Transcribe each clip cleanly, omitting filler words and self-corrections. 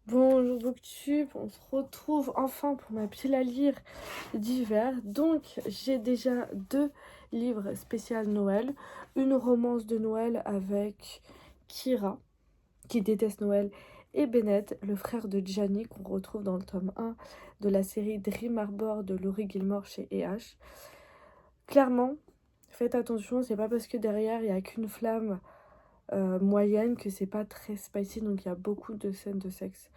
Bonjour Booktube, on se retrouve enfin pour ma pile à lire d'hiver. Donc j'ai déjà 2 livres spéciaux Noël, une romance de Noël avec Kira, qui déteste Noël, et Bennett, le frère de Gianni, qu'on retrouve dans le tome 1 de la série Dream Harbor de Laurie Gilmore chez EH. Clairement, faites attention, c'est pas parce que derrière il n'y a qu'une flamme moyenne que c'est pas très spicy, donc il y a beaucoup de scènes de sexe.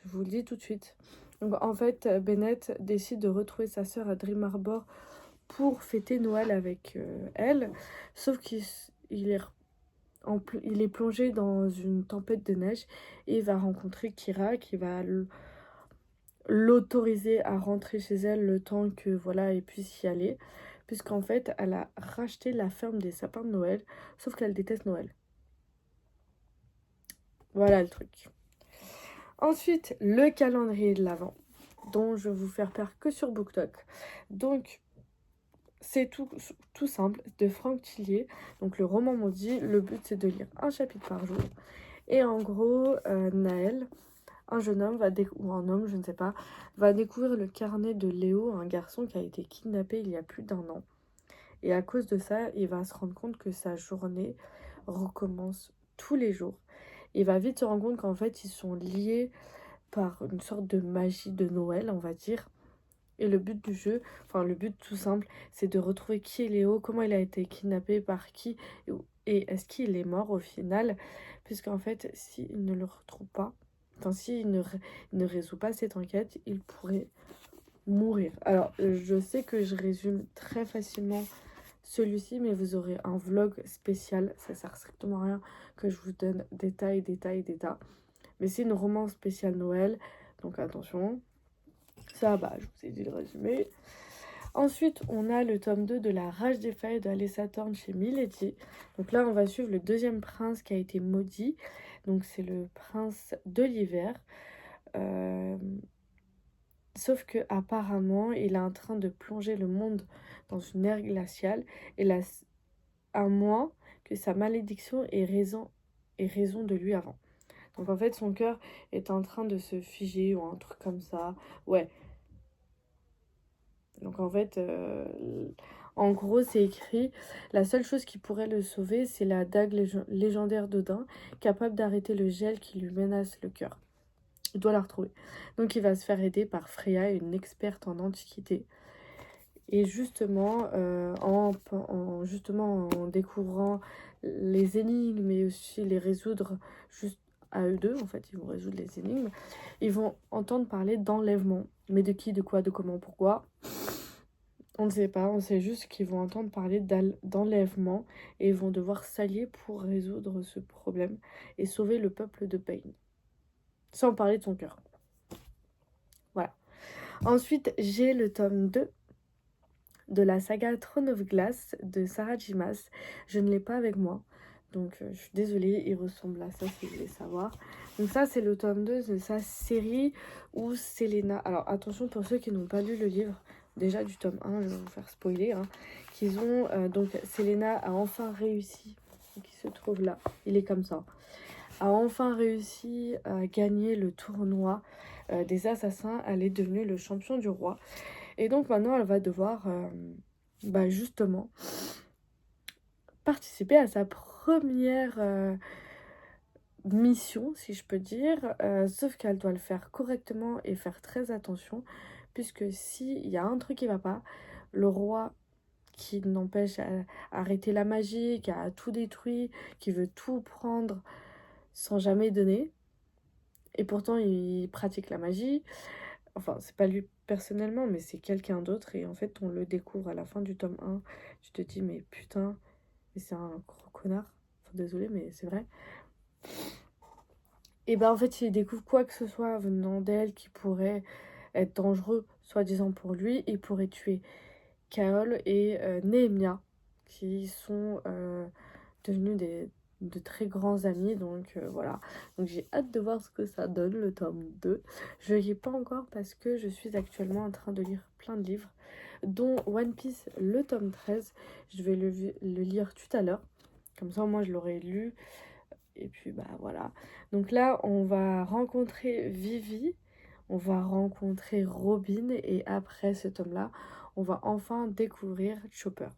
Je vous le dis tout de suite. Donc en fait, Bennett décide de retrouver sa sœur à Dream Harbor pour fêter Noël avec elle, sauf qu'il est il est plongé dans une tempête de neige et il va rencontrer Kira qui va l'autoriser à rentrer chez elle le temps que voilà elle puisse y aller, puisqu'en fait elle a racheté la ferme des sapins de Noël, sauf qu'elle déteste Noël. Voilà le truc. Ensuite, le calendrier de l'Avent, dont je vais vous faire part que sur BookTok. Donc, c'est tout simple, de Franck Tillier, donc le roman maudit. Le but, c'est de lire un chapitre par jour. Et en gros, Naël, un jeune homme, ou un homme, je ne sais pas, va découvrir le carnet de Léo, un garçon qui a été kidnappé il y a plus d'1 an. Et à cause de ça, il va se rendre compte que sa journée recommence tous les jours. Il va vite se rendre compte qu'en fait, ils sont liés par une sorte de magie de Noël, on va dire. Et le but du jeu, enfin le but tout simple, c'est de retrouver qui est Léo, comment il a été kidnappé, par qui, et est-ce qu'il est mort au final. Puisqu'en fait, s'il ne le retrouve pas, enfin s'il ne résout pas cette enquête, il pourrait mourir. Alors, je sais que je résume très facilement celui-ci, mais vous aurez un vlog spécial, ça sert strictement à rien que je vous donne détails. Mais c'est une romance spéciale Noël, donc attention. Ça, bah, je vous ai dit le résumé. Ensuite, on a le tome 2 de La Rage des Fées d'Alessa Thorne chez Milady. Donc là, on va suivre le deuxième prince qui a été maudit. Donc c'est le prince de l'hiver. Euh, Sauf que apparemment, il est en train de plonger le monde dans une ère glaciale. Et là, à moins que sa malédiction ait raison de lui avant. Donc en fait, son cœur est en train de se figer ou un truc comme ça. Ouais. Donc en fait, en gros, c'est écrit, la seule chose qui pourrait le sauver, c'est la dague légendaire d'Odin, capable d'arrêter le gel qui lui menace le cœur. Il doit la retrouver. Donc il va se faire aider par Freya, une experte en antiquité. Et justement, justement, en découvrant les énigmes, mais aussi les résoudre juste à eux deux, en fait, ils vont résoudre les énigmes, ils vont entendre parler d'enlèvement. Mais de qui, de quoi, de comment, pourquoi, on ne sait pas, on sait juste qu'ils vont entendre parler d'enlèvement et ils vont devoir s'allier pour résoudre ce problème et sauver le peuple de Pain. Sans parler de son cœur. Voilà. Ensuite, j'ai le tome 2 de la saga Throne of Glass de Sarah J. Maas. Je ne l'ai pas avec moi. Donc je suis désolée, il ressemble à ça si vous voulez savoir. Donc ça, c'est le tome 2 de sa série où Selena... Alors attention pour ceux qui n'ont pas lu le livre, déjà du tome 1, je vais vous faire spoiler, hein, qu'ils ont... donc Selena a enfin réussi, qui se trouve là, il est comme ça, a enfin réussi à gagner le tournoi des assassins. Elle est devenue le champion du roi. Et donc maintenant, elle va devoir justement participer à sa première mission, si je peux dire. Sauf qu'elle doit le faire correctement et faire très attention. Puisque s'il y a un truc qui va pas, le roi qui n'empêche à arrêter la magie, qui a tout détruit, qui veut tout prendre sans jamais donner. Et pourtant, il pratique la magie. Enfin, c'est pas lui personnellement, mais c'est quelqu'un d'autre. Et en fait, on le découvre à la fin du tome 1. Tu te dis, mais putain, mais c'est un gros connard. Enfin, désolé, mais c'est vrai. Et ben en fait, il découvre quoi que ce soit venant d'elle qui pourrait être dangereux, soi-disant pour lui. Il pourrait tuer Kaol et Nehemia, qui sont devenus de très grands amis. Donc voilà. Donc j'ai hâte de voir ce que ça donne, le tome 2. Je ne lis pas encore parce que je suis actuellement en train de lire plein de livres, dont One Piece, le tome 13. Je vais le lire tout à l'heure. Comme ça, moi, je l'aurai lu Et puis bah voilà. Donc là, on va rencontrer Vivi, on va rencontrer Robin, et après ce tome-là, on va enfin découvrir Chopper.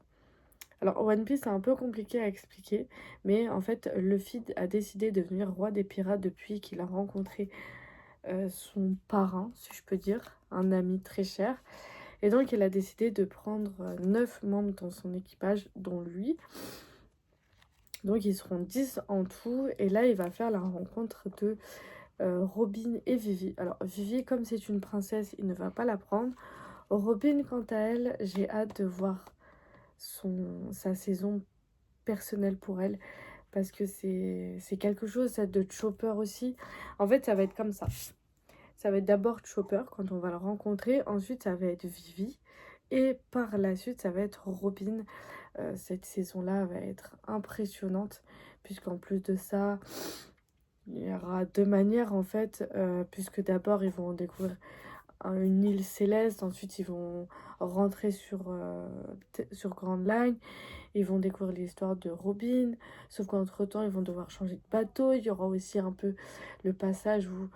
Alors One Piece c'est un peu compliqué à expliquer, mais en fait Luffy a décidé de devenir roi des pirates depuis qu'il a rencontré son parrain, si je peux dire, un ami très cher. Et donc il a décidé de prendre 9 membres dans son équipage, dont lui. Donc ils seront 10 en tout, et là il va faire la rencontre de Robin et Vivi. Alors Vivi, comme c'est une princesse, il ne va pas la prendre. Robin, quant à elle, j'ai hâte de voir sa saison personnelle pour elle, parce que c'est quelque chose, ça, de Chopper aussi. En fait, ça va être comme ça. Ça va être d'abord Chopper quand on va le rencontrer, ensuite ça va être Vivi, et par la suite ça va être Robin. Cette saison-là va être impressionnante, puisqu'en plus de ça, il y aura deux manières en fait, puisque d'abord ils vont découvrir une île céleste, ensuite ils vont rentrer sur Grand Line, ils vont découvrir l'histoire de Robin, sauf qu'entre-temps ils vont devoir changer de bateau. Il y aura aussi un peu le passage où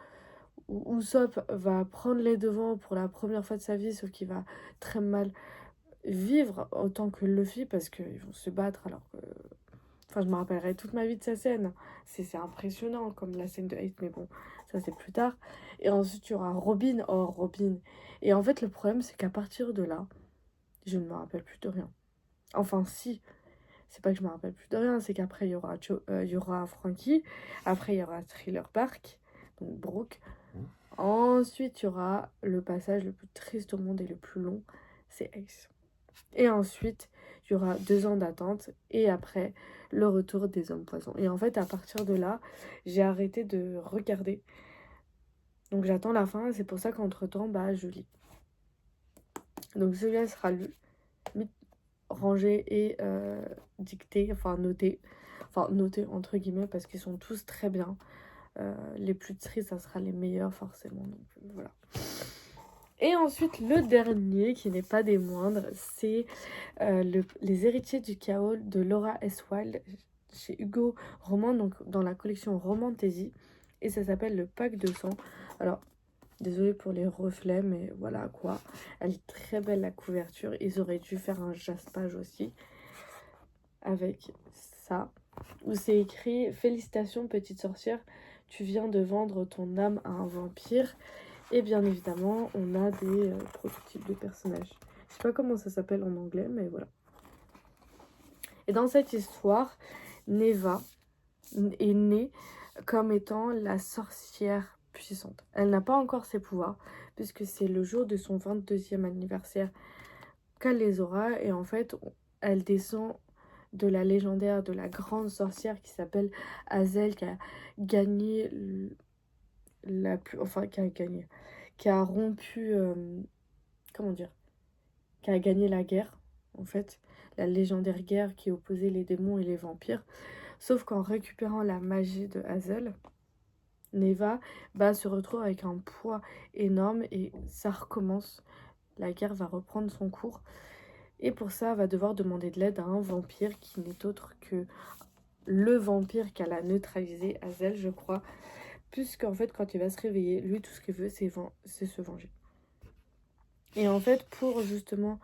Usopp va prendre les devants pour la première fois de sa vie, sauf qu'il va très mal vivre autant que Luffy, parce qu'ils vont se battre alors que... Enfin, je me rappellerai toute ma vie de sa scène. C'est impressionnant comme la scène de Hate, mais bon, ça c'est plus tard. Et ensuite, il y aura Robin. Oh, Robin. Et en fait, le problème, c'est qu'à partir de là, je ne me rappelle plus de rien. Enfin, si. C'est pas que je me rappelle plus de rien, c'est qu'après, il y aura Frankie. Après, il y aura Thriller Bark, donc Brooke. Ensuite, il y aura le passage le plus triste au monde et le plus long, c'est Ace. Et ensuite, il y aura 2 ans d'attente, et après, le retour des hommes poissons. Et en fait, à partir de là, j'ai arrêté de regarder. Donc j'attends la fin, c'est pour ça qu'entre-temps, bah, je lis. Donc celui-là sera lu, rangé et dicté, enfin noté. Enfin noté entre guillemets, parce qu'ils sont tous très bien. Les plus tristes, ça sera les meilleurs forcément. Donc voilà. Et ensuite, le dernier, qui n'est pas des moindres, c'est Les héritiers du chaos de Laura S. Wilde, chez Hugo Roman, donc dans la collection Romantasy. Et ça s'appelle Le Pacte de sang. Alors, désolée pour les reflets, mais voilà quoi. Elle est très belle, la couverture. Ils auraient dû faire un jaspage aussi avec ça, où c'est écrit: Félicitations, petite sorcière, tu viens de vendre ton âme à un vampire. Et bien évidemment, on a des prototypes de personnages. Je sais pas comment ça s'appelle en anglais, mais voilà. Et dans cette histoire, Neva est née comme étant la sorcière puissante. Elle n'a pas encore ses pouvoirs, puisque c'est le jour de son 22e anniversaire qu'elle les aura. Et en fait, elle descend de la légendaire, de la grande sorcière qui s'appelle Hazel, qui a gagné qui a rompu, comment dire, qui a gagné la guerre, en fait, la légendaire guerre qui opposait les démons et les vampires. Sauf qu'en récupérant la magie de Hazel, Neva se retrouve avec un poids énorme, et ça recommence. La guerre va reprendre son cours, et pour ça, elle va devoir demander de l'aide à un vampire qui n'est autre que le vampire qu'elle a neutralisé, Hazel, je crois. Puisqu'en fait, quand il va se réveiller, lui, tout ce qu'il veut, c'est se venger. Et en fait, pour justement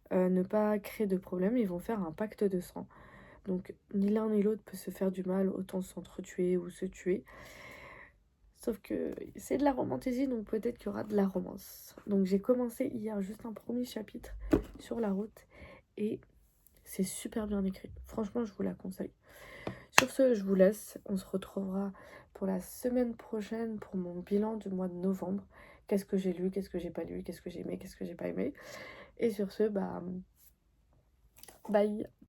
ne pas créer de problème, ils vont faire un pacte de sang. Donc, ni l'un ni l'autre peut se faire du mal, autant s'entretuer ou se tuer. Sauf que c'est de la romantasy, donc peut-être qu'il y aura de la romance. Donc, j'ai commencé hier juste un premier chapitre sur la route, et c'est super bien écrit. Franchement, je vous la conseille. Sur ce, je vous laisse. On se retrouvera pour la semaine prochaine pour mon bilan du mois de novembre. Qu'est-ce que j'ai lu, qu'est-ce que j'ai pas lu, qu'est-ce que j'ai aimé, qu'est-ce que j'ai pas aimé. Et sur ce, bye.